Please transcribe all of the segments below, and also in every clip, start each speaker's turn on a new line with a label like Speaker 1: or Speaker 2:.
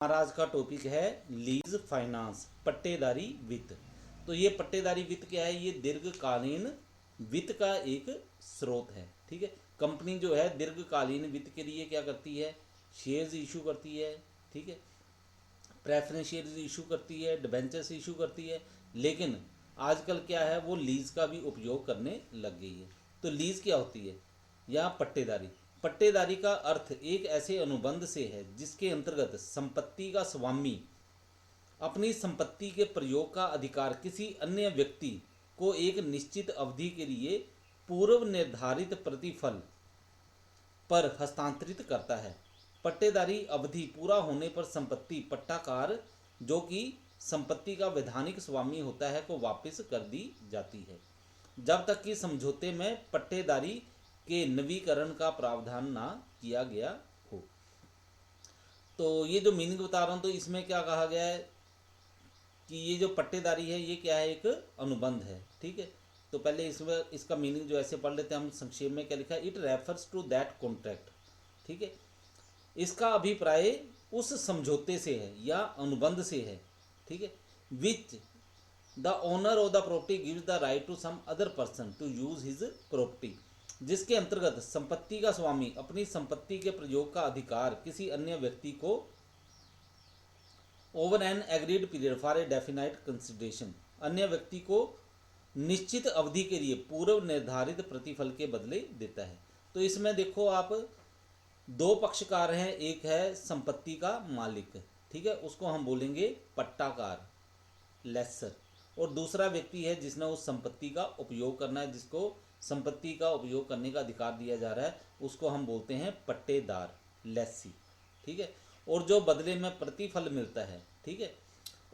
Speaker 1: हमारा आज का टॉपिक है लीज फाइनेंस, पट्टेदारी वित्त। तो ये पट्टेदारी वित्त क्या है? ये दीर्घकालीन वित्त का एक स्रोत है। ठीक है, कंपनी जो है दीर्घकालीन वित्त के लिए क्या करती है? शेयर्स इशू करती है। ठीक है, प्रेफरेंस शेयर्स इशू करती है, डिबेंचर्स इशू करती है। लेकिन आजकल क्या है, वो लीज का भी उपयोग करने लग गई है। तो लीज क्या होती है या पट्टेदारी? पट्टेदारी का अर्थ एक ऐसे अनुबंध से है जिसके अंतर्गत संपत्ति का स्वामी अपनी संपत्ति के प्रयोग का अधिकार किसी अन्य व्यक्ति को एक निश्चित अवधि के लिए पूर्व निर्धारित प्रतिफल पर हस्तांतरित करता है। पट्टेदारी अवधि पूरा होने पर संपत्ति पट्टाकार, जो कि संपत्ति का वैधानिक स्वामी होता है, को वापस कर दी जाती है जब तक कि समझौते में पट्टेदारी के नवीकरण का प्रावधान ना किया गया हो। तो ये जो मीनिंग बता रहा हूँ, तो इसमें क्या कहा गया है कि ये जो पट्टेदारी है ये क्या है? एक अनुबंध है। ठीक है, तो पहले इसमें इसका मीनिंग जो ऐसे पढ़ लेते हैं हम संक्षेप में। क्या लिखा है? It refers to that contract. ठीक है, इसका अभिप्राय उस समझौते से है या अनुबंध से है। ठीक है, which the owner of the property gives the right to some other person to use his property, जिसके अंतर्गत संपत्ति का स्वामी अपनी संपत्ति के प्रयोग का अधिकार किसी अन्य व्यक्ति को over N agreed period for a definite consideration, अन्य व्यक्ति को निश्चित अवधि के लिए पूर्व निर्धारित प्रतिफल के बदले देता है। तो इसमें देखो आप, दो पक्षकार हैं। एक है संपत्ति का मालिक, ठीक है, उसको हम बोलेंगे पट्टाकार, लेसर। और दूसरा व्यक्ति है जिसने उस संपत्ति का उपयोग करना है, जिसको संपत्ति का उपयोग करने का अधिकार दिया जा रहा है, उसको हम बोलते हैं पट्टेदार, लेसी। ठीक है, और जो बदले में प्रतिफल मिलता है, ठीक है,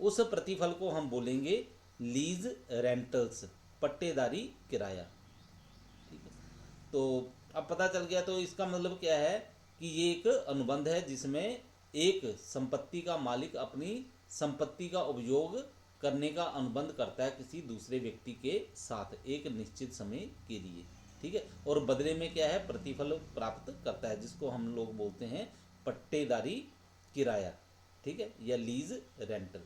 Speaker 1: उस प्रतिफल को हम बोलेंगे लीज रेंटल्स, पट्टेदारी किराया। ठीक है, तो अब पता चल गया। तो इसका मतलब क्या है कि ये एक अनुबंध है जिसमें एक संपत्ति का मालिक अपनी संपत्ति का उपयोग करने का अनुबंध करता है किसी दूसरे व्यक्ति के साथ एक निश्चित समय के लिए। ठीक है, और बदले में क्या है? प्रतिफल प्राप्त करता है, जिसको हम लोग बोलते हैं पट्टेदारी किराया। ठीक है, या लीज रेंटल।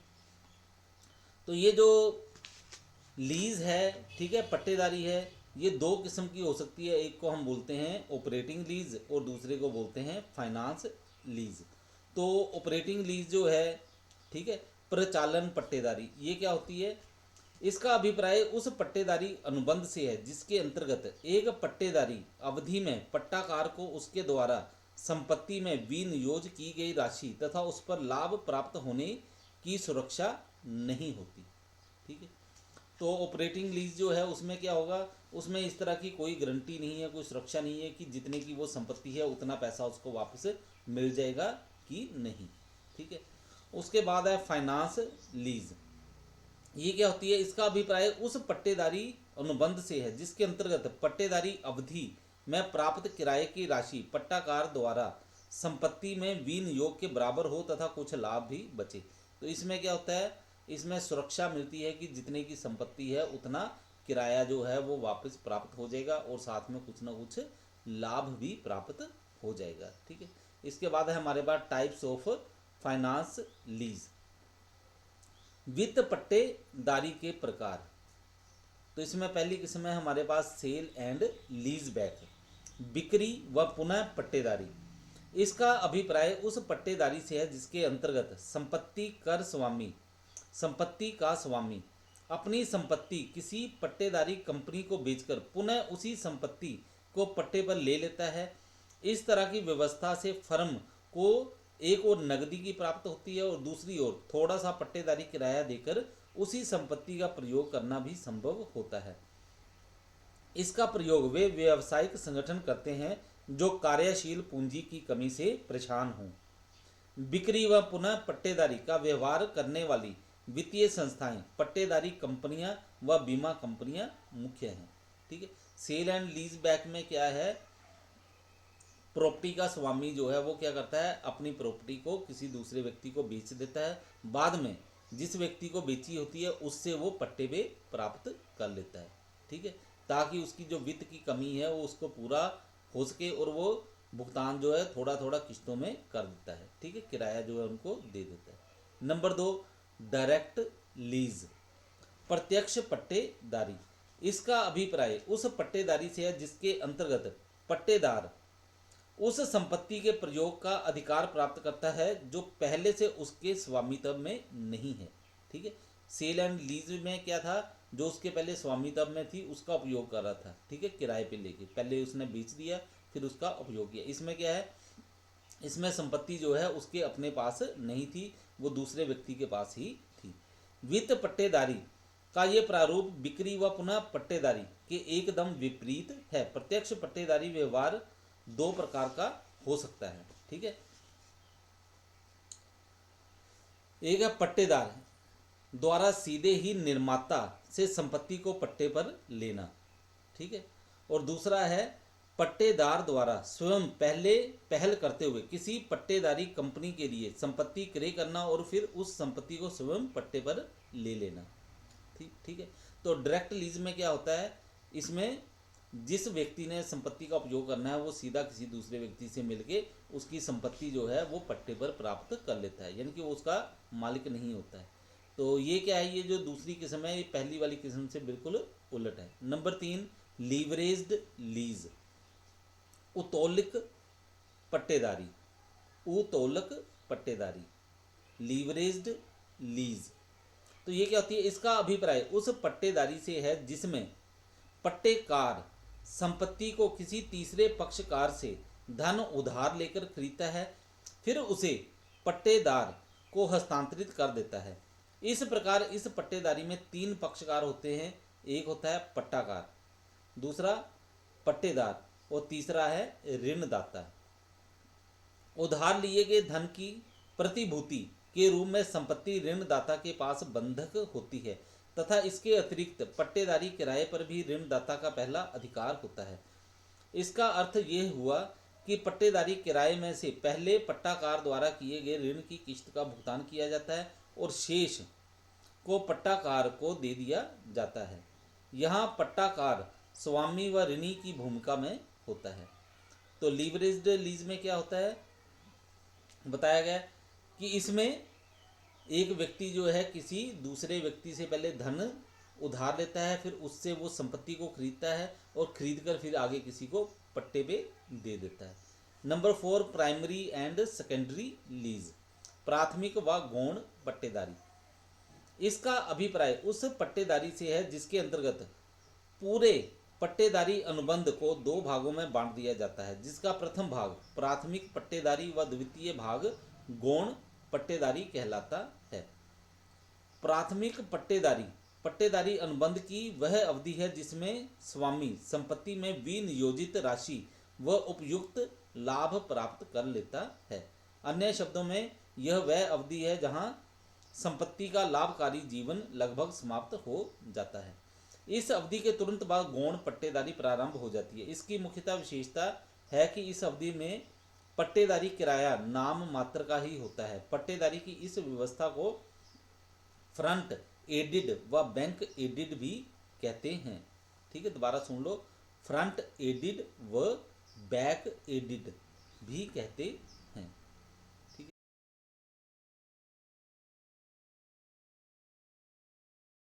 Speaker 1: तो ये जो लीज है, ठीक है, पट्टेदारी है, ये दो किस्म की हो सकती है। एक को हम बोलते हैं ऑपरेटिंग लीज और दूसरे को बोलते हैं फाइनेंस लीज। तो ऑपरेटिंग लीज जो है, ठीक है, प्रचालन पट्टेदारी, ये क्या होती है? इसका अभिप्राय उस पट्टेदारी अनुबंध से है जिसके अंतर्गत एक पट्टेदारी अवधि में पट्टाकार को उसके द्वारा संपत्ति में विनियोज की गई राशि तथा उस पर लाभ प्राप्त होने की सुरक्षा नहीं होती। ठीक है, तो ऑपरेटिंग लीज जो है उसमें क्या होगा? उसमें इस तरह की कोई गारंटी नहीं है, कोई सुरक्षा नहीं है कि जितने की वो संपत्ति है उतना पैसा उसको वापस मिल जाएगा कि नहीं। ठीक है, उसके बाद है फाइनेंस लीज। ये क्या होती है? इसका अभिप्राय उस पट्टेदारी अनुबंध से है जिसके अंतर्गत पट्टेदारी अवधि में प्राप्त किराए की राशि पट्टाकार द्वारा संपत्ति में विनियोग के बराबर हो तथा कुछ लाभ भी बचे। तो इसमें क्या होता है? इसमें सुरक्षा मिलती है कि जितने की संपत्ति है उतना किराया जो है वो वापस प्राप्त हो जाएगा और साथ में कुछ ना कुछ लाभ भी प्राप्त हो जाएगा। ठीक है, इसके बाद है हमारे पास टाइप्स ऑफ फाइनेंस लीज। वित्त पट्टेदारी के प्रकार। तो इसमें पहली किस्म है हमारे पास सेल एंड लीज बैक, बिक्री व पुनः पट्टेदारी। इसका अभिप्राय उस पट्टेदारी से है जिसके अंतर्गत संपत्ति का स्वामी अपनी संपत्ति किसी पट्टेदारी कंपनी को बेचकर पुनः उसी संपत्ति को पट्टे पर ले लेता है। इस तरह की व्यवस्था से फर्म को एक और नकदी की प्राप्त होती है और दूसरी ओर थोड़ा सा पट्टेदारी किराया देकर उसी संपत्ति का प्रयोग करना भी संभव होता है। इसका प्रयोग वे व्यावसायिक संगठन करते हैं जो कार्यशील पूंजी की कमी से परेशान हों। बिक्री व पुनः पट्टेदारी का व्यवहार करने वाली वित्तीय संस्थाएं, पट्टेदारी कंपनियां व बीमा कंपनियां मुख्य हैं। ठीक है, सेल एंड लीज बैक में क्या है? प्रॉपर्टी का स्वामी जो है वो क्या करता है? अपनी प्रॉपर्टी को किसी दूसरे व्यक्ति को बेच देता है, बाद में जिस व्यक्ति को बेची होती है उससे वो पट्टे पे प्राप्त कर लेता है। ठीक है, ताकि उसकी जो वित्त की कमी है वो उसको पूरा हो सके और वो भुगतान जो है थोड़ा थोड़ा किस्तों में कर देता है, ठीक है, किराया जो है उनको दे देता है। नंबर 2, डायरेक्ट लीज, प्रत्यक्ष पट्टेदारी। इसका अभिप्राय उस पट्टेदारी से है जिसके अंतर्गत पट्टेदार उस संपत्ति के प्रयोग का अधिकार प्राप्त करता है जो पहले से उसके स्वामित्व में नहीं है, ठीक है। सेल एंड लीज में क्या था, जो उसके पहले स्वामित्व में थी उसका उपयोग कर रहा था, ठीक है, किराए पे लेके, पहले उसने बेच दिया फिर उसका उपयोग किया। इसमें क्या है, इसमें संपत्ति जो है उसके अपने पास नहीं थी, वो दूसरे व्यक्ति के पास ही थी। वित्त पट्टेदारी का ये प्रारूप बिक्री व पुनः पट्टेदारी के एकदम विपरीत है। प्रत्यक्ष पट्टेदारी व्यवहार दो प्रकार का हो सकता है, ठीक है। एक है पट्टेदार द्वारा सीधे ही निर्माता से संपत्ति को पट्टे पर लेना, ठीक है, और दूसरा है पट्टेदार द्वारा स्वयं पहल करते हुए किसी पट्टेदारी कंपनी के लिए संपत्ति क्रय करना और फिर उस संपत्ति को स्वयं पट्टे पर ले लेना, ठीक है। तो डायरेक्ट लीज में क्या होता है, इसमें जिस व्यक्ति ने संपत्ति का उपयोग करना है वो सीधा किसी दूसरे व्यक्ति से मिलके उसकी संपत्ति जो है वो पट्टे पर प्राप्त कर लेता है, यानी कि वो उसका मालिक नहीं होता है। तो ये क्या है, ये जो दूसरी किस्म है ये पहली वाली किस्म से बिल्कुल उलट है। नंबर 3, लीवरेज्ड लीज, उतौलिक पट्टेदारी, उतौलक पट्टेदारी, लीवरेज्ड लीज। तो ये क्या होती है, इसका अभिप्राय उस पट्टेदारी से है जिसमें पट्टेकार संपत्ति को किसी तीसरे पक्षकार से धन उधार लेकर खरीदता है फिर उसे पट्टेदार को हस्तांतरित कर देता है। इस प्रकार इस पट्टेदारी में 3 पक्षकार होते हैं, एक होता है पट्टाकार, दूसरा पट्टेदार और तीसरा है ऋणदाता। उधार लिए गए धन की प्रतिभूति के रूप में संपत्ति ऋणदाता के पास बंधक होती है तथा इसके अतिरिक्त पट्टेदारी किराए पर भी ऋणदाता का पहला अधिकार होता है। इसका अर्थ ये हुआ कि पट्टेदारी किराए में से पहले पट्टाकार द्वारा किए गए ऋण की किस्त का भुगतान किया जाता है और शेष को पट्टाकार को दे दिया जाता है। यहाँ पट्टाकार स्वामी व ऋणी की भूमिका में होता है। तो लीवरेज्ड लीज में क्या होता है, बताया गया कि इसमें एक व्यक्ति जो है किसी दूसरे व्यक्ति से पहले धन उधार लेता है फिर उससे वो संपत्ति को खरीदता है और खरीद कर फिर आगे किसी को पट्टे पे दे देता है। Number 4, primary and secondary lease, प्राथमिक व गौण पट्टेदारी। इसका अभिप्राय उस पट्टेदारी से है जिसके अंतर्गत पूरे पट्टेदारी अनुबंध को 2 भागों में बांट दिया जाता है, जिसका प्रथम भाग प्राथमिक पट्टेदारी व द्वितीय भाग गौण पट्टेदारी कहलाता है। प्राथमिक पट्टेदारी अनुबंध की वह अवधि है जिसमें स्वामी संपत्ति में विनियोजित राशि व उपयुक्त लाभ प्राप्त कर लेता है। अन्य शब्दों में यह वह अवधि है जहां संपत्ति का लाभकारी जीवन लगभग समाप्त हो जाता है। इस अवधि के तुरंत बाद गौण पट्टेदारी प्रारंभ हो जाती है। इसकी मुख्यतः विशेषता है कि इस अवधि में पट्टेदारी किराया नाम मात्र का ही होता है। पट्टेदारी की इस व्यवस्था को फ्रंट एडिड व बैंक एडिड भी कहते हैं, ठीक है, दोबारा सुन लो, फ्रंट एडिड व बैक एडिड भी कहते